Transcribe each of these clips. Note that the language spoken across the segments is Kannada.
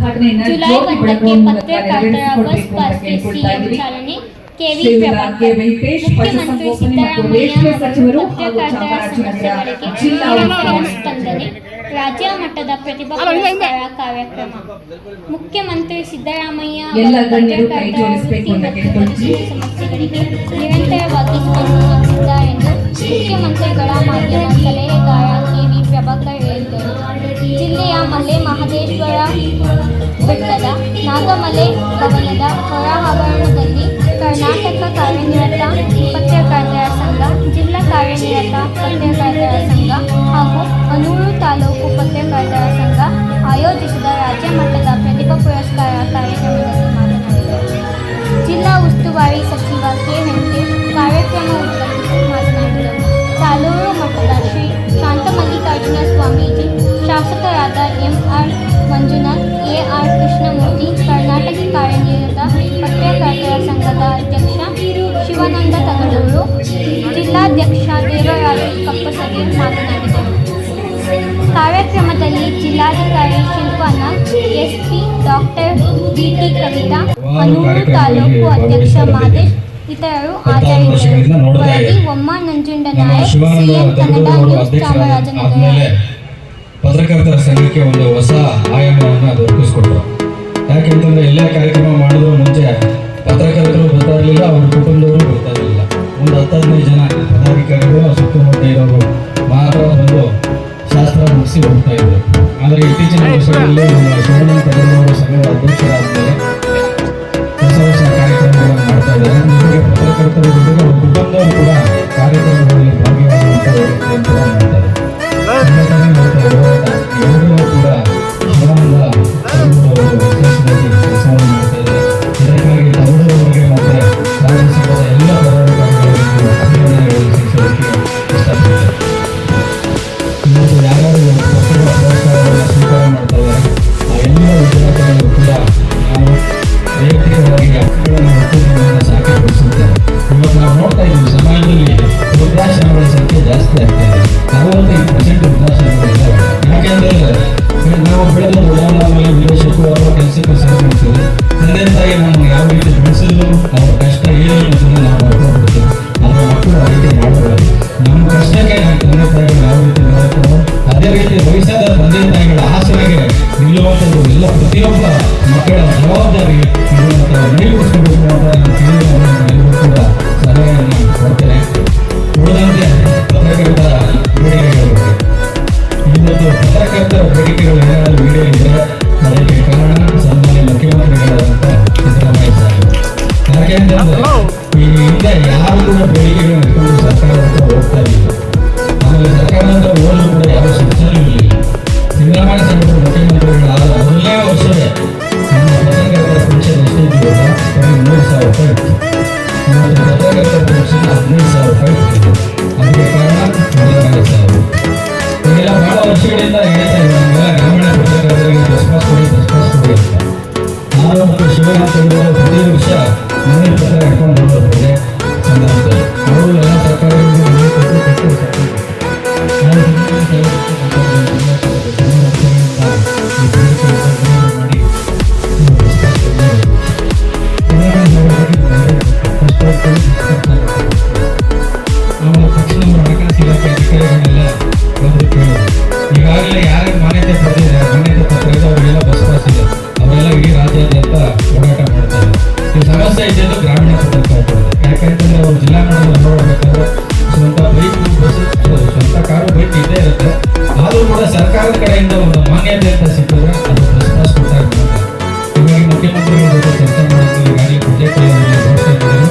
ಉದ್ಘಾಟನೆಯನ್ನ ಜುಲೈ 1ಕ್ಕೆ ಪತ್ರಕರ್ತರ ಬಸ್ ಪಾಸ್ಗೆ ಸಿಎಂ ಚಾಲನೆ. ಕೆವಿ ಪ್ರಭಾಕರ್. ಮುಖ್ಯಮಂತ್ರಿ ಸಿದ್ದರಾಮಯ್ಯ ಅವರು ಪತ್ರಕರ್ತರ ಸಮಸ್ಯೆಗಳಿಗೆ ನಿರಂತರ ಸ್ಪಂದನೆ. ರಾಜ್ಯ ಮಟ್ಟದ ಪ್ರತಿಭಾ ಪುರಸ್ಕಾರ ಕಾರ್ಯಕ್ರಮ. ಮುಖ್ಯಮಂತ್ರಿ ಸಿದ್ದರಾಮಯ್ಯ ಅವರು ಪತ್ರಕರ್ತರ ವೃತ್ತಿ ಮತ್ತು ಸಮಸ್ಯೆಗಳಿಗೆ ನಿರಂತರವಾಗಿ ಸ್ಪಂದಿಸುತ್ತಿದ್ದಾರೆ ಎಂದು ಮುಖ್ಯಮಂತ್ರಿಗಳ ಮಾಧ್ಯಮ ಸಲಹೆಗಾರ ಕೆವಿ ಪ್ರಭಾಕರ್ ಹೇಳಿದರು. ಜಿಲ್ಲೆಯ ಮಲೆ ಮಹದೇಶ್ವರ ಬೆಟ್ಟದ ನಾಗಮಲೆ ಭವನದ ಹೊರ ಆವರಣದಲ್ಲಿ ಕರ್ನಾಟಕ ಕಾರ್ಯನಿರತ ಪತ್ರಕರ್ತರ ಸಂಘ, ಜಿಲ್ಲಾ ಕಾರ್ಯನಿರತ ಪತ್ರಕರ್ತರ ಸಂಘ ಹಾಗೂ ಅನೂರು ತಾಲೂಕು ಪತ್ರಕರ್ತರ ಸಂಘ ಆಯೋಜಿಸಿದ ರಾಜ್ಯ ಮಟ್ಟದ ಪ್ರತಿಭಾ ಪುರಸ್ಕಾರ ಕಾರ್ಯಕ್ರಮದಲ್ಲಿ ಮಾತನಾಡಿದರು. ಜಿಲ್ಲಾ ಉಸ್ತುವಾರಿ ಸಚಿವ ಕೆ. ವೆಂಕಟೇಶ್ ಕಾರ್ಯಕ್ರಮ ಉದ್ಘಾಟಿಸಿ ಮಾತನಾಡಿದರು. ಸಾಲೂರು ಮಠದ ಶ್ರೀ ಶಾಂತಮಲ್ಲಿಕಾರ್ಜುನ ಸ್ವಾಮೀಜಿ, ಶಾಸಕರಾದ ಎಂ.ಆರ್. ಮಂಜುನಾಥ್, ಎ.ಆರ್. ಕೃಷ್ಣಮೂರ್ತಿ, ಕರ್ನಾಟಕ ಕಾರ್ಯನಿರತ ಪತ್ರಕರ್ತರ ಸಂಘದ ಅಧ್ಯಕ್ಷ ಶಿವಾನಂದ ತಗಡೂರು, ಜಿಲ್ಲಾಧ್ಯಕ್ಷ ದೇವರಾಜು ಕಪ್ಪಸಗಿ ಮಾತನಾಡಿದರು. ಕಾರ್ಯಕ್ರಮದಲ್ಲಿ ಜಿಲ್ಲಾಧಿಕಾರಿ Shilpanath, SP doctor B T. Kavitha, Anur ತಾಲೂಕು ಅಧ್ಯಕ್ಷ ಮಾದೇಶ್ ಇತರರು ಹಾಜರಿದ್ದರು. ವರದಿ ಒಮ್ಮ ನಂಜುಂಡನಾಯಕ್, ಸಿಎಂ ಕನ್ನಡ ನ್ಯೂಸ್, ಚಾಮರಾಜನಗರ. ಪತ್ರಕರ್ತರ ಸಂಘಕ್ಕೆ ಒಂದು ಹೊಸ ಆಯಾಮವನ್ನು ದೊರಕಿಸ್ಕೊಟ್ರು. ಯಾಕೆಂತಂದ್ರೆ ಎಲ್ಲೇ ಕಾರ್ಯಕ್ರಮ ಮಾಡಿದ್ರು ಮುಂಚೆ ಪತ್ರಕರ್ತರು ಬರ್ತಾ ಇರಲಿಲ್ಲ, ಅವ್ರ ಕುಟುಂಬದವರು ಬರ್ತಾ ಇರಲಿಲ್ಲ. ಒಂದು 10-15 ಜನ ಪದಾಧಿಕಾರಿಗಳು ಸುತ್ತಮುತ್ತ ಇರೋರು ಮಾತ್ರ ಒಂದು ಶಾಸ್ತ್ರ ಮುಗಿಸಿ ಹೋಗ್ತಾ ಇದ್ರು. ಆದರೆ ಇತ್ತೀಚಿನ ವರ್ಷಗಳಲ್ಲಿ ಶಿವಾನಂದ ತಗಡೂರು ಸಂಘದ ಅಧ್ಯಕ್ಷರಾದ್ಮೇಲೆ ಹೊಸ ಕಾರ್ಯಕ್ರಮಗಳನ್ನು ಮಾಡ್ತಾ ಇದ್ದಾರೆ. ಜೊತೆಗೆ ಪತ್ರಕರ್ತರ ಜೊತೆಗೆ ಅವ್ರ ಕುಟುಂಬದವರು ಕೂಡ ಕಾರ್ಯಕ್ರಮಗಳಲ್ಲಿ ಭಾಗಿಯಾಗುವಂತ ಮಾಡ್ತಾರೆ. ಎಲ್ಲರೂ ಕೂಡ ಶಿವಾನಂದ ತಗಡೂರು ವಿಶೇಷವಾಗಿ ಕೆಲಸವನ್ನು ಮಾಡ್ತಾ ಇದ್ದಾರೆ. ಇದಕ್ಕಾಗಿ ತಗಡೂರವರಿಗೆ ಮತ್ತು ರಾಜ್ಯಸಭಾದ ಎಲ್ಲ ಪದಾಧಿಕಾರಿಗಳಿಗೂ ಅಭಿನಂದನೆಗಳನ್ನು ಸಲ್ಲಿಸಲಿಕ್ಕೆ ಇಷ್ಟಪಡ್ತಾರೆ. ಇವತ್ತು ಯಾರ್ಯಾರು ಪತ್ರಿಕಾ ಪುರಸ್ಕಾರವನ್ನು ಸ್ವೀಕಾರ ಮಾಡ್ತಾ ಇದ್ದಾರೆ ಆ ಎಲ್ಲ ವಿದ್ಯಾರ್ಥಿಗಳು ಕೂಡ ನಾವು ವೈಯಕ್ತಿಕವಾಗಿ ಹಕ್ಕುಗಳನ್ನು ಒಕ್ಕೂಟಗಳನ್ನು ಸಾಕಿಗೊಳಿಸುತ್ತೇವೆ. ಇವತ್ತು ನಾವು ನೋಡ್ತಾ ಇದ್ದೀವಿ ಸಮಾಜದಲ್ಲಿ ವೃದ್ಧಾಶ್ರಮಗಳ ಸಂಖ್ಯೆ ಜಾಸ್ತಿ ಆಗ್ತಾ ಇದೆ. 65% ವೃದ್ಧಾಶ್ರಮಗಳಿದ್ದಾವೆ. ಯಾಕೆಂದರೆ ನಾವು ಬೆಳೆದ ಉದಾಹರಣೆ ವಿದೇಶಕ್ಕೂ ಅವರ ಕೆಲಸಕ್ಕೂ ಸೇರಿರ್ತೀವಿ. ತಂದೆ ತಾಯಿ ನಾವು ಯಾವ ರೀತಿ ಬೆಳೆಸಿದ್ರು ಅವರ ಕಷ್ಟ ಏನು ಅನ್ನೋದನ್ನು ನಾವು ಮಾಡ್ಕೊಂಡ್ಬಿಡ್ತೀವಿ. ಆದರೆ ಮಕ್ಕಳು ಆ ರೀತಿ ಮಾಡಬಾರದು. ನಮ್ಮ ಕಷ್ಟಕ್ಕೆ ನಮ್ಮ ತಂದೆ ತಾಯಿಗಳು ಯಾವ ರೀತಿ ಮಾಡ್ತಾರೋ ಅದೇ ರೀತಿ ವಯಸ್ಸಾದ ತಂದೆ ತಾಯಿಗಳ ಆಸರೆಗೆ ನಿಲ್ಲುವಂಥದ್ದು ಎಲ್ಲ ಪ್ರತಿಯೊಬ್ಬ ಮಕ್ಕಳ ಜವಾಬ್ದಾರಿ ನೀಡಿಕೊಡಿಸಬೇಕು ಅಂತ ನಾನು ತಿಳಿಯುವ ಕೂಡ ಸಲಹೆಯನ್ನು ಕೊಡ್ತೇನೆ. ಉಳಿದಂತೆ ಪತ್ರಕರ್ತರ ಬೇಡಿಕೆಗಳ ಬಗ್ಗೆ ಇವತ್ತು ಪತ್ರಕರ್ತರ ಬೇಡಿಕೆಗಳು ಏನಾದರೂ ಈಡೇರಿದರೆ ಅದಕ್ಕೆ ಕಾರಣ ಸನ್ಮಾನ್ಯ ಮುಖ್ಯಮಂತ್ರಿಗಳಾದಂಥ ಸಿದ್ದರಾಮಯ್ಯ ಸಾಹೇಬರು. ಯಾಕೆಂತಂದ್ರೆ ಈ ಹಿಂದೆ ಯಾರು ಕೂಡ ಬೇಡಿಕೆಗಳನ್ನು ಇಟ್ಕೊಂಡು ಸರ್ಕಾರ ಹತ್ರ ಹೋಗ್ತಾ ಇರಲಿಲ್ಲ. ಆಮೇಲೆ ಸರ್ಕಾರದ ಓದಲು ಕೂಡ ಯಾವ ಶಿಕ್ಷಣ ಇರಲಿಲ್ಲ. ಸಿದ್ದರಾಮಯ್ಯ ಸಾಹೇಬರು ಮುಖ್ಯಮಂತ್ರಿಗಳಾದ ಮೊದಲನೇ ವರ್ಷವೇ ನಮ್ಮ ಪತ್ರಕರ್ತರ ಪೆನ್ಷನ್ ಎಷ್ಟಿದೆಯಲ್ಲ 3,000 ರೂಪಾಯಿ ಇತ್ತು. ಇವತ್ತು ಪತ್ರಕರ್ತರ ಪೆನ್ಷನ್ 15,000 ರೂಪಾಯಿ ಇತ್ತು. ಅದಕ್ಕೆ ಕಾರಣ ಸಿದ್ದರಾಮಯ್ಯ ಸಾಹೇಬರು. ಈಗೆಲ್ಲ ಬಹಳ ವರ್ಷಗಳಿಂದ ಹೇಳ್ತಾ ಇದ್ದಾರೆ ನಮ್ಮೆಲ್ಲ ಗ್ರಾಮೀಣ ಪತ್ರಕರ್ತರಿಗೆ ಬಸ್ ಕೊಡಿ ಅಂತ. ನಾನು ಮತ್ತು ಶಿವಾನಂದ ತಗಡೂರು ಪ್ರತಿ ವರ್ಷ ಮನೆ ಪತ್ರ ಹಿಡ್ಕೊಂಡು ಹೋಗೋದ್ರೆ ಸಂದರ್ಭದಲ್ಲಿ ಅವರು ಎಲ್ಲ ಸರ್ಕಾರಗಳಿಗೆ ಮನೆ ಕೊಟ್ಟು ಆಮೇಲೆ ತಕ್ಷಣ ಹಣಕಾಸು ಇಲಾಖೆ ಅಧಿಕಾರಿಗಳನ್ನೆಲ್ಲ ಬಂದು ಕೇಳಿದ್ರು. ಈಗಾಗಲೇ ಯಾರಿಗೆ ಮಾನ್ಯತೆ ಪಡೆದಿದ್ದಾರೆ, ಮಾನ್ಯತೆ ಪತ್ರ ಇದೆ, ಅವರಿಗೆಲ್ಲ ಬಸ್ ಪಾಸ್ ಇದೆ, ಅವರೆಲ್ಲ ಇಡೀ ರಾಜ್ಯಾದ್ಯಂತ ಓಡಾಟ ಮಾಡ್ತಾ ಇದ್ದಾರೆ. ಈ ಸಮಸ್ಯೆ ಇದ್ದಿದ್ದು ಗ್ರಾಮೀಣ ಪತ್ರಕರ್ತರು. ಯಾಕೆಂತಂದ್ರೆ ಅವರು ಜಿಲ್ಲಾ ಮಟ್ಟದಲ್ಲಿ ನೋಡಬೇಕಾದ್ರೆ ಸ್ವಂತ ಬೈಕ್, ಬಸ್, ಸ್ವಂತ ಕಾರು, ಬೈಕ್ ಇದ್ದೇ ಇರುತ್ತೆ. ಆದರೂ ಕೂಡ ಸರ್ಕಾರದ ಕಡೆಯಿಂದ ಒಂದು ಮಾನ್ಯತೆ ಅಂತ ಸಿಕ್ಕಿದ್ರೆ ಅದು ಬಸ್ ಪಾಸ್ ಕೊಟ್ಟಾಗ ಹೀಗಾಗಿ ಮುಖ್ಯಮಂತ್ರಿಗಳ ಜೊತೆ ಚರ್ಚೆ ಮಾಡೋದು ಈಗಾಗಲೇ ಬಜೆಟ್ಗಳಲ್ಲಿ ಘೋಷಣೆ ಮಾಡಿದ್ರು.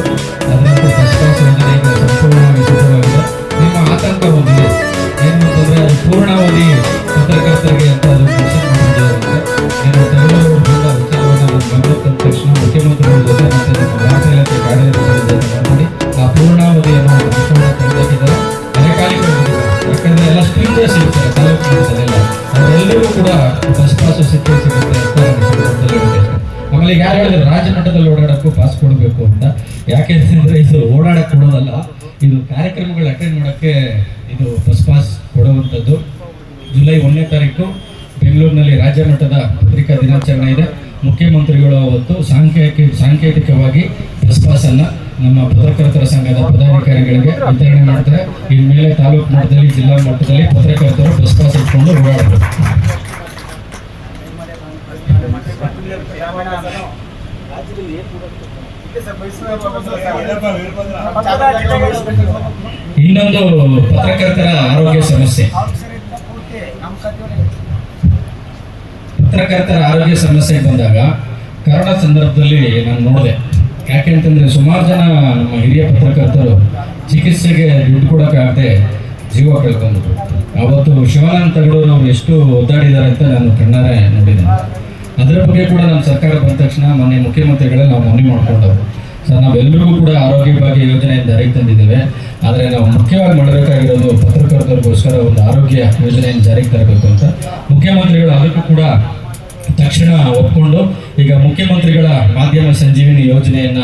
ಅದರಂತೆ ಬಸ್ ಪಾಸ್ ಯೋಜನೆ ಈಗ ಸಂಪೂರ್ಣವಾಗಿ ಸಿದ್ಧವಾಗಿದೆ. ನಿಮ್ಮ ಆತಂಕ ಒಂದಿದೆ ಏನು ಅಂತಂದ್ರೆ ಅದು ಪೂರ್ಣಾವಧಿ ಪತ್ರಕರ್ತರಿಗೆ ಅಂತ ಅದು ಘೋಷಣೆ ಮಾಡಿದ್ದಾರೆ. ಏನು ತಮಿಳುನಾಡು ವಿಚಾರವನ್ನು ನಾನು ಗಮನಕ್ಕೆ ತಕ್ಷಣ ಮುಖ್ಯಮಂತ್ರಿಗಳ ಜೊತೆ ಮತ್ತು ನಮ್ಮ ವಾರ್ತಾ ಇಲಾಖೆ ಕಾರ್ಯದರ್ಶಿಗಳ ಜೊತೆ ಮಾತಾಡಿ ಆ ಪೂರ್ಣಾವಧಿಯನ್ನು ಘೋಷಣೆ ತೆಗೆದುಕೊಂಡಿದ್ದಾರೆ. ಅರೆಕಾಲಿಕ ಯಾಕಂದ್ರೆ ಎಲ್ಲ ಸ್ಟ್ರೀಟರ್ಸ್ ಇರ್ತಾರೆ ತಾಲೂಕು ಮಟ್ಟದಲ್ಲೆಲ್ಲ, ಅವರೆಲ್ಲರಿಗೂ ಕೂಡ ಬಸ್ ಪಾಸ್ ಸಿಗುತ್ತೆ ಅಂತ. ಆಮೇಲೆ ಯಾರು ಹೇಳಿದ್ರು ರಾಜ್ಯ ಮಟ್ಟದಲ್ಲಿ ಓಡಾಡಕ್ಕೂ ಪಾಸ್ ಕೊಡಬೇಕು ಅಂತ. ಯಾಕೆಂತಂದ್ರೆ ಇದು ಓಡಾಡಕ್ಕೆ ಕೊಡೋದಲ್ಲ, ಇದು ಕಾರ್ಯಕ್ರಮಗಳು ಅಟೆಂಡ್ ಮಾಡೋಕ್ಕೆ ಇದು ಬಸ್ ಪಾಸ್ ಕೊಡುವಂಥದ್ದು. ಜುಲೈ 1ನೇ ತಾರೀಕು ಬೆಂಗಳೂರಿನಲ್ಲಿ ರಾಜ್ಯ ಮಟ್ಟದ ಪತ್ರಿಕಾ ದಿನಾಚರಣೆ ಇದೆ. ಮುಖ್ಯಮಂತ್ರಿಗಳು ಅವತ್ತು ಸಾಂಕೇತಿಕವಾಗಿ ಬಸ್ ಪಾಸನ್ನು ನಮ್ಮ ಪತ್ರಕರ್ತರ ಸಂಘದ ಪದಾಧಿಕಾರಿಗಳಿಗೆ ವಿತರಣೆ ಮಾಡ್ತಾರೆ. ಇನ್ಮೇಲೆ ತಾಲೂಕು ಮಟ್ಟದಲ್ಲಿ, ಜಿಲ್ಲಾ ಮಟ್ಟದಲ್ಲಿ ಪತ್ರಕರ್ತರು ಬಸ್ ಪಾಸ್ ಇಟ್ಕೊಂಡು ಓಡಾಡಬೇಕು. ಇನ್ನೊಂದು ಪತ್ರಕರ್ತರ ಆರೋಗ್ಯ ಸಮಸ್ಯೆ. ಪತ್ರಕರ್ತರ ಆರೋಗ್ಯ ಸಮಸ್ಯೆ ಬಂದಾಗ ಕರೋನಾ ಸಂದರ್ಭದಲ್ಲಿ ನಾನು ನೋಡಿದೆ. ಯಾಕೆಂತಂದ್ರೆ ಸುಮಾರು ಜನ ನಮ್ಮ ಹಿರಿಯ ಪತ್ರಕರ್ತರು ಚಿಕಿತ್ಸೆಗೆ ದುಡ್ಡು ಕೊಡೋಕ್ಕಾಗದೆ ಜೀವ ಕಳ್ಕೊಂಡ್ಬಿಟ್ರು. ಅವತ್ತು ಶಿವಾನಂದ ತಗಡೂರು ಅವರು ಎಷ್ಟು ಒದ್ದಾಡಿದ್ದಾರೆ ಅಂತ ನಾನು ಕಣ್ಣಾರೆ ನೋಡಿದ್ದೇನೆ. ಅದರ ಬಗ್ಗೆ ಕೂಡ ನಮ್ಮ ಸರ್ಕಾರ ಬಂದ ತಕ್ಷಣ ಮೊನ್ನೆ ಮುಖ್ಯಮಂತ್ರಿಗಳೇ ನಾವು ಮನವಿ ಮಾಡ್ಕೊಂಡವರು. ಸರ್, ನಾವೆಲ್ಲರಿಗೂ ಕೂಡ ಆರೋಗ್ಯ ಭಾಗ್ಯ ಯೋಜನೆ ಜಾರಿಗೆ ತಂದಿದ್ದೇವೆ. ಆದರೆ ನಾವು ಮುಖ್ಯವಾಗಿ ಮಾಡಬೇಕಾಗಿರೋದು ಪತ್ರಕರ್ತರಿಗೋಸ್ಕರ ಒಂದು ಆರೋಗ್ಯ ಯೋಜನೆಯನ್ನು ಜಾರಿಗೆ ತರಬೇಕು ಅಂತ ಮುಖ್ಯಮಂತ್ರಿಗಳು ಅದಕ್ಕೂ ಕೂಡ ತಕ್ಷಣ ಒಪ್ಕೊಂಡು ಈಗ ಮುಖ್ಯಮಂತ್ರಿಗಳ ಮಾಧ್ಯಮ ಸಂಜೀವಿನಿ ಯೋಜನೆಯನ್ನ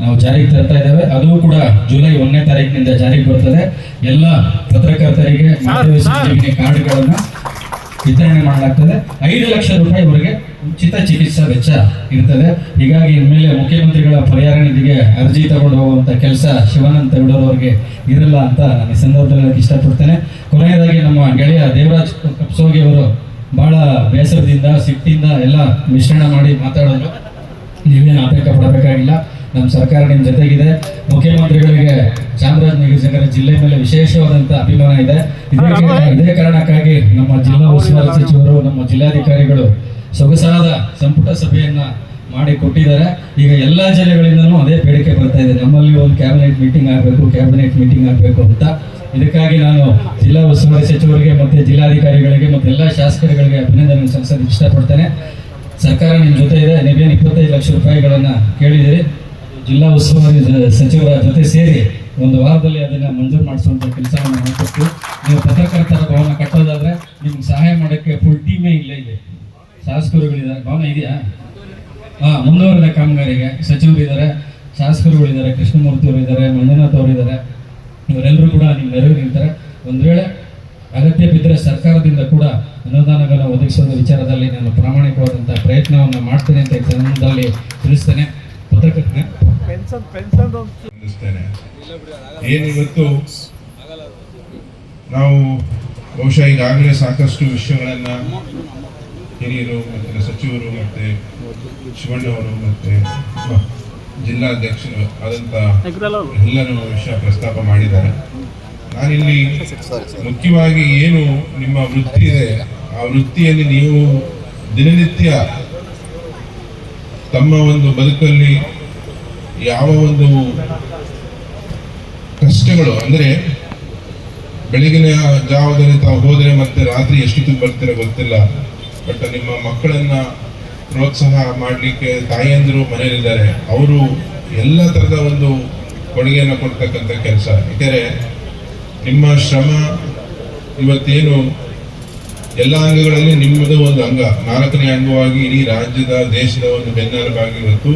ನಾವು ಜಾರಿಗೆ ತರ್ತಾ ಇದ್ದೇವೆ. ಅದು ಕೂಡ ಜುಲೈ 1ನೇ ತಾರೀಕಿನಿಂದ ಜಾರಿಗೆ ಬರ್ತದೆ. ಎಲ್ಲ ಪತ್ರಕರ್ತರಿಗೆ ಮಾಧ್ಯಮ ಸಂಜೀವಿನಿ ಕಾರ್ಡ್ಗಳನ್ನು ವಿತರಣೆ ಮಾಡಲಾಗ್ತದೆ. 5 ಲಕ್ಷ ರೂಪಾಯಿವರೆಗೆ ಉಚಿತ ಚಿಕಿತ್ಸಾ ವೆಚ್ಚ ಇರ್ತದೆ. ಹೀಗಾಗಿ ಇನ್ಮೇಲೆ ಮುಖ್ಯಮಂತ್ರಿಗಳ ಪರಿಹಾರ ನಿಧಿಗೆ ಅರ್ಜಿ ತಗೊಂಡು ಹೋಗುವಂಥ ಕೆಲಸ ಶಿವಾನಂದ ತಗಡೂರು ಅವರಿಗೆ ಇರಲ್ಲ ಅಂತ ನಾನು ಈ ಸಂದರ್ಭದಲ್ಲಿ ಇಷ್ಟಪಡ್ತೇನೆ. ಕೊನೆಯದಾಗಿ ನಮ್ಮ ಗೆಳೆಯ ದೇವರಾಜ್ ಕಪ್ಸೋಗಿ ಅವರು ಬಹಳ ಬೇಸರದಿಂದ, ಸಿಟ್ಟಿಂದ ಎಲ್ಲ ಮಿಶ್ರಣ ಮಾಡಿ ಮಾತಾಡೋದು. ನೀವೇನು ಆತಂಕ ಪಡಬೇಕಾಗಿಲ್ಲ, ನಮ್ಮ ಸರ್ಕಾರ ನಿಮ್ಮ ಜೊತೆಗಿದೆ. ಮುಖ್ಯಮಂತ್ರಿಗಳಿಗೆ ಚಾಮರಾಜನಗರ ಜಿಲ್ಲೆ ಮೇಲೆ ವಿಶೇಷವಾದಂಥ ಅಭಿಮಾನ ಇದೆ. ಇದೇ ಕಾರಣಕ್ಕಾಗಿ ನಮ್ಮ ಜಿಲ್ಲಾ ಉಸ್ತುವಾರಿ ಸಚಿವರು, ನಮ್ಮ ಜಿಲ್ಲಾಧಿಕಾರಿಗಳು ಸೊಗಸಾದ ಸಂಪುಟ ಸಭೆಯನ್ನ ಮಾಡಿ ಕೊಟ್ಟಿದ್ದಾರೆ. ಈಗ ಎಲ್ಲ ಜಿಲ್ಲೆಗಳಿಂದಲೂ ಅದೇ ಬೇಡಿಕೆ ಬರ್ತಾ ಇದೆ, ನಮ್ಮಲ್ಲಿ ಒಂದು ಕ್ಯಾಬಿನೆಟ್ ಮೀಟಿಂಗ್ ಆಗಬೇಕು ಅಂತ. ಇದಕ್ಕಾಗಿ ನಾನು ಜಿಲ್ಲಾ ಉಸ್ತುವಾರಿ ಸಚಿವರಿಗೆ ಮತ್ತು ಜಿಲ್ಲಾಧಿಕಾರಿಗಳಿಗೆ ಮತ್ತು ಎಲ್ಲ ಶಾಸಕರುಗಳಿಗೆ ಅಭಿನಂದನೆ ಸಲ್ಲಿಸಲು ಇಷ್ಟಪಡ್ತೇನೆ. ಸರ್ಕಾರ ನಿಮ್ಮ ಜೊತೆ ಇದೆ. ನೀವೇನು 25 ಲಕ್ಷ ರೂಪಾಯಿಗಳನ್ನು ಕೇಳಿದಿರಿ. ಜಿಲ್ಲಾ ಉಸ್ತುವಾರಿ ಸಚಿವರ ಜೊತೆ ಸೇರಿ ಒಂದು ವಾರದಲ್ಲಿ ಅದನ್ನು ಮಂಜೂರು ಮಾಡಿಸುವಂಥ ಕೆಲಸವನ್ನು ಮಾಡಿಕೊಟ್ಟು, ನೀವು ಪತ್ರಕರ್ತರ ಭವನ ಕಟ್ಟೋದಾದರೆ ನಿಮ್ಗೆ ಸಹಾಯ ಮಾಡೋಕ್ಕೆ ಫುಲ್ ಟೀಮೇ ಇಲ್ಲೇ ಇದೆ. ಶಾಸಕರುಗಳಿದ್ದಾರೆ, ಭವನ ಇದೆಯಾ? ಮುಂದುವರೆದ ಕಾಮಗಾರಿಗೆ ಸಚಿವರಿದ್ದಾರೆ, ಶಾಸಕರುಗಳಿದ್ದಾರೆ, ಕೃಷ್ಣಮೂರ್ತಿ ಅವರಿದ್ದಾರೆ, ಮಂಜುನಾಥ್ ಅವರಿದ್ದಾರೆ. ಇವರೆಲ್ಲರೂ ಕೂಡ ನಿಮ್ಮ ನೆರವಿರ್ತಾರೆ. ಒಂದು ವೇಳೆ ಅಗತ್ಯ ಬಿದ್ದರೆ ಸರ್ಕಾರದಿಂದ ಕೂಡ ಅನುದಾನಗಳನ್ನು ಒದಗಿಸುವ ವಿಚಾರದಲ್ಲಿ ನಾನು ಪ್ರಾಮಾಣಿಕವಾದಂಥ ಪ್ರಯತ್ನವನ್ನು ಮಾಡ್ತೇನೆ ಅಂತ ಈ ಸಂದರ್ಭದಲ್ಲಿ ತಿಳಿಸ್ತೇನೆ. ಏನಿವತ್ತು ನಾವು ಬಹುಶಃ ಈಗಾಗಲೇ ಸಾಕಷ್ಟು ವಿಷಯಗಳನ್ನು ಹಿರಿಯರು ಮತ್ತು ಸಚಿವರು ಮತ್ತು ಶಿವಣ್ಣವರು ಮತ್ತು ಜಿಲ್ಲಾಧ್ಯಕ್ಷರು ಆದಂಥ ಎಲ್ಲರೂ ವಿಷಯ ಪ್ರಸ್ತಾಪ ಮಾಡಿದ್ದಾರೆ. ನಾನಿಲ್ಲಿ ಮುಖ್ಯವಾಗಿ ಏನು ನಿಮ್ಮ ವೃತ್ತಿ ಇದೆ, ಆ ವೃತ್ತಿಯಲ್ಲಿ ನೀವು ದಿನನಿತ್ಯ ತಮ್ಮ ಒಂದು ಬದುಕಲ್ಲಿ ಯಾವ ಒಂದು ಕಷ್ಟಗಳು, ಅಂದರೆ ಬೆಳಗಿನ ಜಾವದಲ್ಲಿ ತಾವು ಹೋದರೆ ಮತ್ತೆ ರಾತ್ರಿ ಎಷ್ಟೊತ್ತಿಗೆ ಬರ್ತೀರ ಗೊತ್ತಿಲ್ಲ, ಬಟ್ ನಿಮ್ಮ ಮಕ್ಕಳನ್ನ ಪ್ರೋತ್ಸಾಹ ಮಾಡಲಿಕ್ಕೆ ತಾಯಿಯಂದರು ಮನೆಯಲ್ಲಿದ್ದಾರೆ, ಅವರು ಎಲ್ಲ ಥರದ ಒಂದು ಕೊಡುಗೆಯನ್ನು ಕೊಡ್ತಕ್ಕಂಥ ಕೆಲಸ. ಯಾಕೆಂದರೆ ನಿಮ್ಮ ಶ್ರಮ ಇವತ್ತೇನು ಎಲ್ಲ ಅಂಗಗಳಲ್ಲಿ ನಿಮ್ಮದು ಒಂದು ಅಂಗ, 4ನೇ ಅಂಗವಾಗಿ ಇಡೀ ರಾಜ್ಯದ ದೇಶದ ಒಂದು ಬೆನ್ನೆಲುಬಾಗಿ ಇವತ್ತು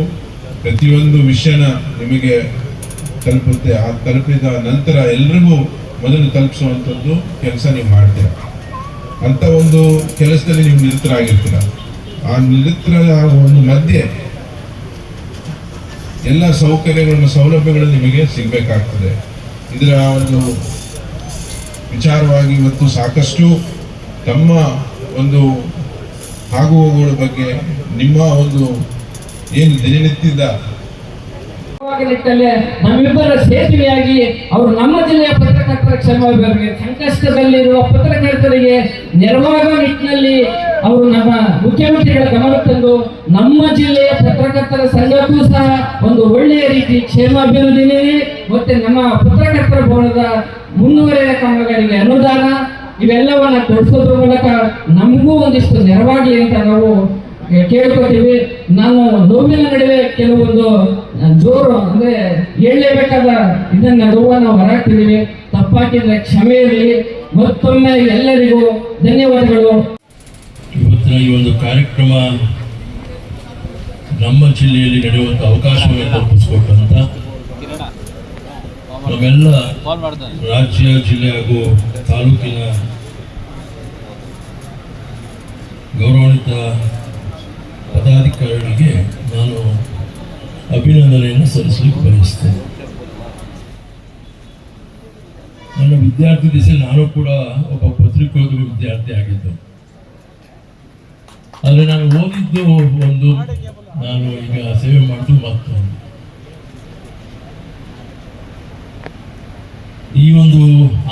ಪ್ರತಿಯೊಂದು ವಿಷಯನ ನಿಮಗೆ ತಲುಪುತ್ತೆ. ಆ ತಲುಪಿದ ನಂತರ ಎಲ್ರಿಗೂ ಮೊದಲು ತಲುಪಿಸುವಂಥದ್ದು ಕೆಲಸ ನೀವು ಮಾಡ್ತೀರ. ಅಂಥ ಒಂದು ಕೆಲಸದಲ್ಲಿ ನೀವು ನಿರತರಾಗಿರ್ತೀರ. ಆ ನಿರತರ ಒಂದು ಮಧ್ಯೆ ಎಲ್ಲ ಸೌಕರ್ಯಗಳನ್ನು, ಸೌಲಭ್ಯಗಳು ನಿಮಗೆ ಸಿಗಬೇಕಾಗ್ತದೆ. ಇದರ ಒಂದು ವಿಚಾರವಾಗಿ ಇವತ್ತು ಸಾಕಷ್ಟು ತಮ್ಮ ಒಂದು ಆಗುಹೋಗುಗಳ ಬಗ್ಗೆ, ನಿಮ್ಮ ಒಂದು ಏನು ದಿನನಿತ್ಯದ ನಿಟ್ಟಲ್ಲಿ ನಮ್ಮಿಬ್ಬರ ಸೇತುವೆಯಾಗಿ ಅವರು ನಮ್ಮ ಜಿಲ್ಲೆಯ ಪತ್ರಕರ್ತರ ಕ್ಷೇಮವಾಗಿ ಸಂಕಷ್ಟದಲ್ಲಿರುವ ಪತ್ರಕರ್ತರಿಗೆ ನೆರವಾಗುವ ನಿಟ್ಟಿನಲ್ಲಿ ಅವರು ನಮ್ಮ ಮುಖ್ಯಮಂತ್ರಿಗಳ ಗಮನ ತಂದು ನಮ್ಮ ಜಿಲ್ಲೆಯ ಪತ್ರಕರ್ತರ ಸಂಘಕ್ಕೂ ಸಹ ಒಂದು ಒಳ್ಳೆಯ ರೀತಿ ಕ್ಷೇಮಾಭಿವೃದ್ಧಿ ನೀಡಿ ಮತ್ತೆ ನಮ್ಮ ಪತ್ರಕರ್ತರ ಭವನದ ಮುಂದುವರೆದ ಕಾಮಗಾರಿಗೆ ಅನುದಾನ ಇವೆಲ್ಲವನ್ನ ಕೊಡಿಸೋದ್ರ ಮೂಲಕ ನಮಗೂ ಒಂದಿಷ್ಟು ನೆರವಾಗಲಿ ಅಂತ ನಾವು ಕೇಳ್ಕೊತೀವಿ. ನಾನು ನೋವಿನ ನಡುವೆ ಕೆಲವೊಂದು ಜೋರು ಅಂದ್ರೆ ಹೇಳಲೇಬೇಕಾದ ಇದನ್ನ ನೋವನ್ನು ಹೊರಹಾಕ್ತಿದ್ದೀವಿ. ತಪ್ಪಾಗಿದ್ರೆ ಕ್ಷಮೆ ಇರಲಿ. ಮತ್ತೊಮ್ಮೆ ಎಲ್ಲರಿಗೂ ಧನ್ಯವಾದಗಳು. ಇವತ್ತಿನ ಈ ಒಂದು ಕಾರ್ಯಕ್ರಮ ನಮ್ಮ ಜಿಲ್ಲೆಯಲ್ಲಿ ನಡೆಯುವಂಥ ಅವಕಾಶವನ್ನು ಕಲ್ಪಿಸ್ಬೇಕಂತ ನಾವೆಲ್ಲ ರಾಜ್ಯ, ಜಿಲ್ಲೆ ಹಾಗೂ ತಾಲೂಕಿನ ಗೌರವಾನ್ವಿತ ಪದಾಧಿಕಾರಿಗಳಿಗೆ ನಾನು ಅಭಿನಂದನೆಯನ್ನು ಸಲ್ಲಿಸಲಿಕ್ಕೆ ಬಯಸ್ತೇನೆ. ನನ್ನ ವಿದ್ಯಾರ್ಥಿ ದಿಸೆಯಲ್ಲಿ ನಾನು ಕೂಡ ಒಬ್ಬ ಪತ್ರಿಕೋದ್ಯಮ ವಿದ್ಯಾರ್ಥಿ ಆಗಿದ್ದು. ಆದರೆ ನಾನು ಓದಿದ್ದು ಒಂದು, ನಾನು ಈಗ ಸೇವೆ ಮಾಡಿದ್ದು ಮತ್ತೊಂದು. ಈ ಒಂದು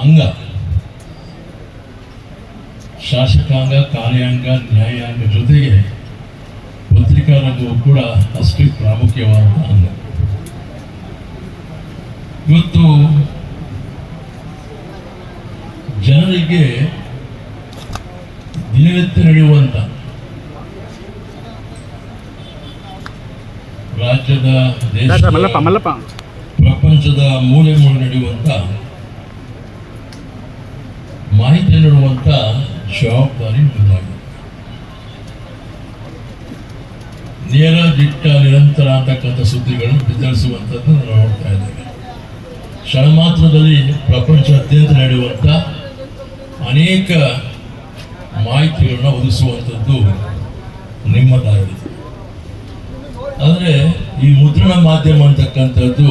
ಅಂಗ ಶಾಸಕಾಂಗ, ಕಾರ್ಯಾಂಗ, ನ್ಯಾಯಾಂಗ ಜೊತೆಗೆ ಪತ್ರಿಕಾ ರಂಗವು ಕೂಡ ಅಷ್ಟೇ ಪ್ರಾಮುಖ್ಯವಾದ ಅಂಗ. ಇವತ್ತು ಜನರಿಗೆ ದಿನನಿತ್ಯ ನಡೆಯುವಂತ ರಾಜ್ಯದ, ದೇಶದ, ಪ್ರಪಂಚದ ಮೂಲೆ ಮೂಲೆ ನಡೆಯುವಂತ ಮಾಹಿತಿ ನೀಡುವಂತ ಜವಾಬ್ದಾರಿ ನಿಮ್ಮದಾಗಿದೆ. ನೇರ, ದಿಟ್ಟ, ನಿರಂತರ ಅಂತಕ್ಕಂಥ ಸುದ್ದಿಗಳನ್ನು ಬಿತ್ತರಿಸುವಂಥದ್ದು ನಾವು ನೋಡ್ತಾ ಇದ್ದೇವೆ. ಕ್ಷಣ ಮಾತ್ರದಲ್ಲಿ ಪ್ರಪಂಚಾದ್ಯಂತ ನಡೆಯುವಂಥ ಅನೇಕ ಮಾಹಿತಿಗಳನ್ನ ಒದಗಿಸುವಂಥದ್ದು ನಿಮ್ಮದಾಗಿದೆ. ಆದರೆ ಈ ಮುದ್ರಣ ಮಾಧ್ಯಮ ಅಂತಕ್ಕಂಥದ್ದು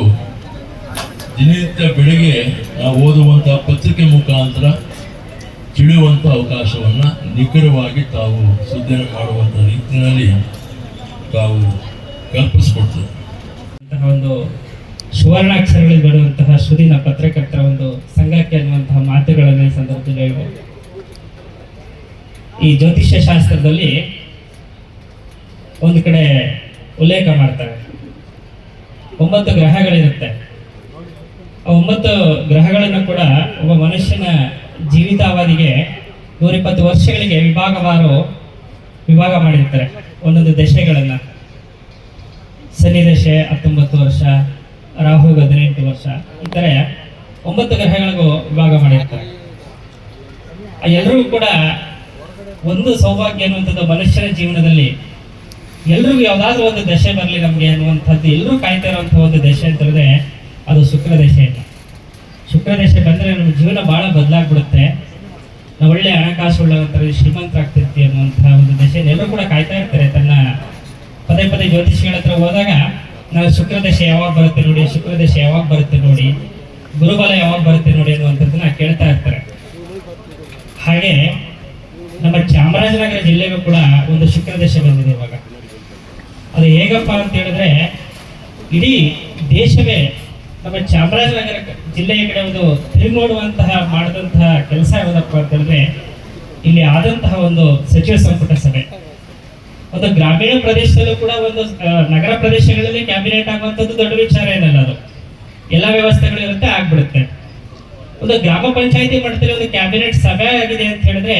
ದಿನನಿತ್ಯ ಬೆಳಿಗ್ಗೆ ನಾವು ಓದುವಂಥ ಪತ್ರಿಕೆ ಮುಖಾಂತರ ತಿಳಿಯುವಂಥ ಅವಕಾಶವನ್ನು ನಿಖರವಾಗಿ ತಾವು ಸುದ್ದಿಯನ್ನು ಮಾಡುವಂಥ ರೀತಿಯಲ್ಲಿ ತಾವು ಕಲ್ಪಿಸಿಕೊಡ್ತದೆ. ಒಂದು ಸುವರ್ಣಾಕ್ಷರಗಳಲ್ಲಿ ಬರುವಂತಹ ಸುದಿನ ಪತ್ರಕರ್ತರ ಒಂದು ಸಂಘಕ್ಕೆ ಅನ್ನುವಂತಹ ಮಾತುಗಳನ್ನು ಈ ಸಂದರ್ಭದಲ್ಲಿ ಹೇಳ್ಬೋದು. ಈ ಜ್ಯೋತಿಷ್ಯ ಶಾಸ್ತ್ರದಲ್ಲಿ ಒಂದು ಕಡೆ ಉಲ್ಲೇಖ ಮಾಡ್ತಾರೆ, 9 ಗ್ರಹಗಳಿರುತ್ತೆ. ಆ 9 ಗ್ರಹಗಳನ್ನು ಕೂಡ ಒಬ್ಬ ಮನುಷ್ಯನ ಜೀವಿತಾವಧಿಗೆ 120 ವರ್ಷಗಳಿಗೆ ವಿಭಾಗ ಮಾಡಿರ್ತಾರೆ. ಒಂದೊಂದು ದಶೆಗಳನ್ನು, ಶನಿ ದಶೆ 19 ವರ್ಷ, ರಾಹು 18 ವರ್ಷ, ಈ ಥರ 9 ಗ್ರಹಗಳಿಗೂ ವಿಭಾಗ ಮಾಡಿರ್ತಾರೆ. ಎಲ್ಲರಿಗೂ ಕೂಡ ಒಂದು ಸೌಭಾಗ್ಯ ಅನ್ನುವಂಥದ್ದು ಮನುಷ್ಯನ ಜೀವನದಲ್ಲಿ ಎಲ್ರಿಗೂ ಯಾವುದಾದ್ರೂ ಒಂದು ದಶೆ ಬರಲಿ ನಮಗೆ ಅನ್ನುವಂಥದ್ದು ಎಲ್ಲರೂ ಕಾಯ್ತಾ ಇರುವಂತಹ ಒಂದು ದಶೆ ಅಂತ ಹೇಳಿದ್ರೆ ಅದು ಶುಕ್ರ ದಶೆ. ಶುಕ್ರ ದಶೆ ಬಂದರೆ ನಮ್ಮ ಜೀವನ ಭಾಳ ಬದಲಾಗ್ಬಿಡುತ್ತೆ. ನಾವು ಒಳ್ಳೆ ಹಣಕಾಸು ಉಳ್ಳವಂಥದ್ದು ಶ್ರೀಮಂತರಾಗ್ತಿರ್ತೀವಿ ಅನ್ನುವಂತಹ ಒಂದು ದಶೆಯನ್ನು ಎಲ್ಲರೂ ಕೂಡ ಕಾಯ್ತಾ ಇರ್ತಾರೆ. ತನ್ನ ಪದೇ ಜ್ಯೋತಿಷಿಗಳ ಹತ್ರ ಹೋದಾಗ ನಾವು ಶುಕ್ರ ದಶೆ ಯಾವಾಗ ಬರುತ್ತೆ ನೋಡಿ, ಶುಕ್ರ ದಶೆ ಯಾವಾಗ ಬರುತ್ತೆ ನೋಡಿ, ಗುರುಬಲ ಯಾವಾಗ ಬರುತ್ತೆ ನೋಡಿ ಅನ್ನುವಂಥದ್ದನ್ನ ಕೇಳ್ತಾ ಇರ್ತಾರೆ. ಹಾಗೆ ನಮ್ಮ ಚಾಮರಾಜನಗರ ಜಿಲ್ಲೆಗೂ ಕೂಡ ಒಂದು ಶುಕ್ರ ದಶೆ ಬಂದಿದೆ ಇವಾಗ. ಅದು ಹೇಗಪ್ಪ ಅಂತ ಹೇಳಿದ್ರೆ ಇಡೀ ದೇಶವೇ ನಮ್ಮ ಚಾಮರಾಜನಗರ ಜಿಲ್ಲೆಯ ಕಡೆ ಒಂದು ತಿರುಗಿ ನೋಡುವಂತಹ ಮಾಡಿದಂತಹ ಕೆಲಸ ಯಾವುದಪ್ಪ ಅಂತ ಹೇಳಿದ್ರೆ ಇಲ್ಲಿ ಆದಂತಹ ಒಂದು ಸಚಿವ ಸಂಪುಟ ಸಭೆ. ಒಂದು ಗ್ರಾಮೀಣ ಪ್ರದೇಶದಲ್ಲೂ ಕೂಡ ಒಂದು ನಗರ ಪ್ರದೇಶಗಳಲ್ಲಿ ಕ್ಯಾಬಿನೆಟ್ ಆಗುವಂಥದ್ದು ದೊಡ್ಡ ವಿಚಾರ ಏನಲ್ಲ, ಅದು ಎಲ್ಲ ವ್ಯವಸ್ಥೆಗಳು ಇರುತ್ತೆ, ಆಗ್ಬಿಡುತ್ತೆ. ಒಂದು ಗ್ರಾಮ ಪಂಚಾಯತಿ ಮಟ್ಟದಲ್ಲಿ ಒಂದು ಕ್ಯಾಬಿನೆಟ್ ಸಭೆ ಆಗಿದೆ ಅಂತ ಹೇಳಿದ್ರೆ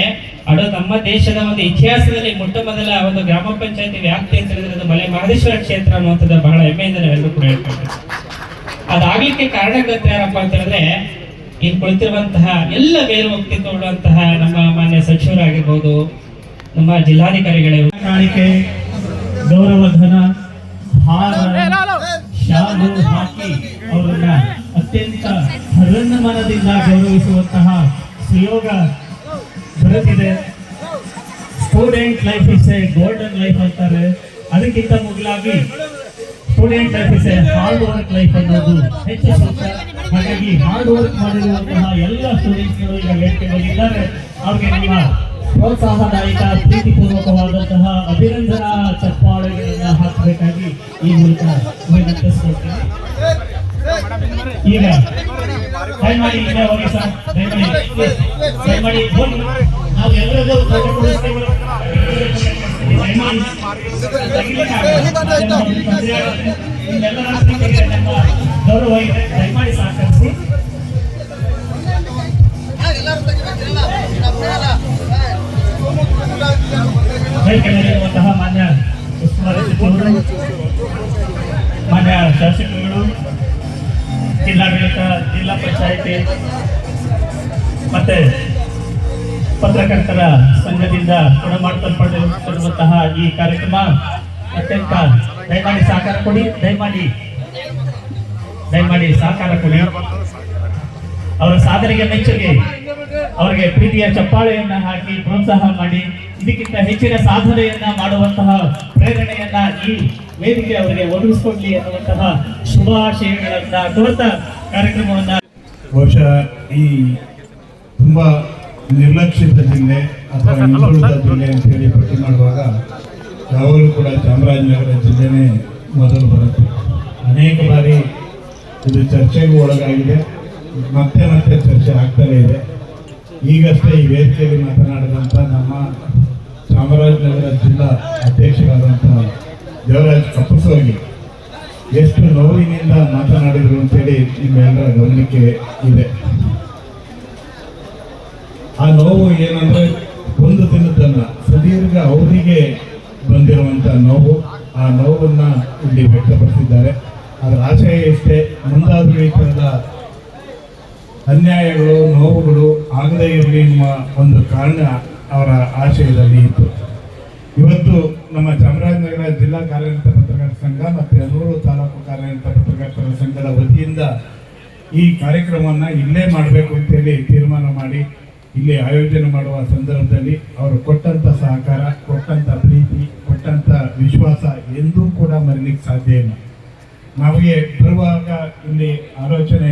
ಅದು ನಮ್ಮ ದೇಶದ ಒಂದು ಇತಿಹಾಸದಲ್ಲಿ ಮೊಟ್ಟ ಮೊದಲ ಒಂದು ಗ್ರಾಮ ಪಂಚಾಯತಿ ವ್ಯಾಪ್ತಿ ಅಂತ ಹೇಳಿದ್ರೆ ಅದು ಮಲೆ ಮಹದೇಶ್ವರ ಕ್ಷೇತ್ರ ಅನ್ನುವಂಥದ್ದು ಬಹಳ ಹೆಮ್ಮೆಯಿಂದ ನಾವೆಲ್ಲರೂ ಕೂಡ ಹೇಳ್ತೇವೆ. ಅದಾಗ್ಲಿಕ್ಕೆ ಕಾರಣಕರ್ತರು ಯಾರಪ್ಪ ಅಂತ ಹೇಳಿದ್ರೆ ಇಲ್ಲಿ ಕುಳಿತಿರುವಂತಹ ಎಲ್ಲ ಬೇರು ವ್ಯಕ್ತಿತ್ವ ಉಳ್ಳುವಂತಹ ನಮ್ಮ ಮಾನ್ಯ ಸಚಿವರಾಗಿರ್ಬೋದು, ನಮ್ಮ ಜಿಲ್ಲಾಧಿಕಾರಿಗಳೇ, ಕಾಣಿಕೆ, ಗೌರವಧನ, ಹಾರ, ಶಾಲು ಹಾಕಿ ಅವರನ್ನ ಅತ್ಯಂತ ಹರಣ್ಯ ಮನದಿಂದ ಗೌರವಿಸುವಂತಹ ಸುಯೋಗ ದೊರೆತಿದೆ. Student life is A golden life ಅಂತಾರೆ. ಅದಕ್ಕಿಂತ ಮೊದಲಾಗಿ student life is A hard work life ಅನ್ನೋದು ಹೆಚ್ಚು ಸೂಕ್ತ. ಹಾಗಾಗಿ ಹಾರ್ಡ್ ವರ್ಕ್ ಮಾಡಿರುವಂತಹ ಎಲ್ಲ ಸ್ಟೂಡೆಂಟ್ಸ್ಗಳು ಈಗ ವೇದಿಕೆ ಬಂದಿದ್ದಾರೆ. ಅವ್ರಿಗೆ ನಿಮ್ಮ ಪ್ರೋತ್ಸಾಹದಾಯಕ ಪ್ರೀತಿಪೂರ್ವಕವಾದಂತಹ ಅಭಿನಂದನಾ ಚಪ್ಪಾಳೆಗಳನ್ನು ಹಾಕಬೇಕಾಗಿ ಈ ಮೂಲಕ ವಿನಂತಿಸುತ್ತೇನೆ. ಈಗ ದಯಮಾಡಿ ಈಗ ಹೋಗಿ ಸರ್, ದಯಮಾಡಿ ಹೋಗಿ. ನಾವು ಎಲ್ಲರೂ ನಮ್ಮ ಗೌರವ ಇದೆ, ದಯಮಾಡಿ ಸಹಕರಿಸಿ. ಮಾನ್ಯ ಉಸ್ತುವಾರಿ ಸಚಿವರು, ಮಾನ್ಯ ಶಾಸಕರುಗಳು, ಜಿಲ್ಲಾಡಳಿತ, ಜಿಲ್ಲಾ ಪಂಚಾಯಿತಿ ಮತ್ತೆ ಪತ್ರಕರ್ತರ ಸಂಘದಿಂದ ಕೊಡಮಾಡ್ತಲ್ಪಟ್ಟಿರುವಂತಹ ಈ ಕಾರ್ಯಕ್ರಮ ಅತ್ಯಂತ ದಯಮಾಡಿ ಸಹಕಾರ ಕೊಡಿ, ದಯಮಾಡಿ ಸಹಕಾರ ಕೊಡಿ. ಅವರ ಸಾಧನೆಗೆ ಮೆಚ್ಚುಗೆ ಅವರಿಗೆ ಪ್ರೀತಿಯ ಚಪ್ಪಾಳೆಯನ್ನ ಹಾಕಿ ಪ್ರೋತ್ಸಾಹ ಮಾಡಿ. ಇದಕ್ಕಿಂತ ಹೆಚ್ಚಿನ ಸಾಧನೆಯನ್ನ ಮಾಡುವಂತಹ ಪ್ರೇರಣೆಯನ್ನ ಈ ವೇದಿಕೆ ಅವರಿಗೆ ಒದಗಿಸಿಕೊಡ್ಲಿ ಅನ್ನುವಂತಹ ಶುಭಾಶಯಗಳನ್ನ ಕೋರ್ತಾ ಕಾರ್ಯಕ್ರಮವನ್ನ ಬಹುಶಃ ಈ ತುಂಬ ನಿರ್ಲಕ್ಷಿತ ಜಿಲ್ಲೆ ಅಥವಾ ಹಿಂದುಳಿದ ಜಿಲ್ಲೆ ಅಂತೇಳಿ ಪಟ್ಟಿ ಮಾಡುವಾಗ ಯಾವಾಗಲೂ ಕೂಡ ಚಾಮರಾಜನಗರ ಜಿಲ್ಲೆನೇ ಮೊದಲು ಬರುತ್ತೆ. ಅನೇಕ ಬಾರಿ ಇದು ಚರ್ಚೆಗೂ ಒಳಗಾಗಿದೆ, ಮತ್ತೆ ಮತ್ತೆ ಚರ್ಚೆ ಆಗ್ತಲೇ ಇದೆ. ಈಗಷ್ಟೇ ಈ ವೇದಿಕೆಯಲ್ಲಿ ಮಾತನಾಡಿದಂಥ ನಮ್ಮ ಚಾಮರಾಜನಗರ ಜಿಲ್ಲಾ ಅಧ್ಯಕ್ಷರಾದಂಥ ದೇವರಾಜ್ ಕಪ್ಪಸೋಗಿ ಎಷ್ಟು ನೋವಿನಿಂದ ಮಾತನಾಡಿದರು ಅಂತೇಳಿ ನಿಮ್ಮೆಲ್ಲರ ಗಮನಕ್ಕೆ ಇದೆ. ಆ ನೋವು ಏನಂದ್ರೆ ಒಂದು ದಿನದಲ್ಲ, ಸುದೀರ್ಘ ಅವಧಿಗೆ ಬಂದಿರುವಂಥ ನೋವು. ಆ ನೋವನ್ನ ಇಲ್ಲಿ ವ್ಯಕ್ತಪಡಿಸಿದ್ದಾರೆ. ಅದರ ಆಶಯ ಇಷ್ಟೇ, ಮುಂದಾದರೂ ಈ ಥರದ ಅನ್ಯಾಯಗಳು ನೋವುಗಳು ಆಗದೇ ಇರಲಿ ಎನ್ನುವ ಒಂದು ಕಾರಣ ಅವರ ಆಶಯದಲ್ಲಿ ಇತ್ತು. ಇವತ್ತು ನಮ್ಮ ಚಾಮರಾಜನಗರ ಜಿಲ್ಲಾ ಕಾರ್ಯನಿರತ ಪತ್ರಕರ್ತರ ಸಂಘ ಮತ್ತು ಯಲ್ಲೂರು ತಾಲೂಕು ಕಾರ್ಯನಿರತ ಪತ್ರಕರ್ತರ ಸಂಘದ ವತಿಯಿಂದ ಈ ಕಾರ್ಯಕ್ರಮವನ್ನು ಇಲ್ಲೇ ಮಾಡಬೇಕು ಅಂತೇಳಿ ತೀರ್ಮಾನ ಮಾಡಿ ಇಲ್ಲಿ ಆಯೋಜನೆ ಮಾಡುವ ಸಂದರ್ಭದಲ್ಲಿ ಅವರು ಕೊಟ್ಟಂಥ ಸಹಕಾರ, ಕೊಟ್ಟಂಥ ಪ್ರೀತಿ, ಕೊಟ್ಟಂಥ ವಿಶ್ವಾಸ ಎಂದೂ ಕೂಡ ಮರೀಲಿಕ್ಕೆ ಸಾಧ್ಯ ಇಲ್ಲ. ನಮಗೆ ಬರುವಾಗ ಇಲ್ಲಿ ಆಲೋಚನೆ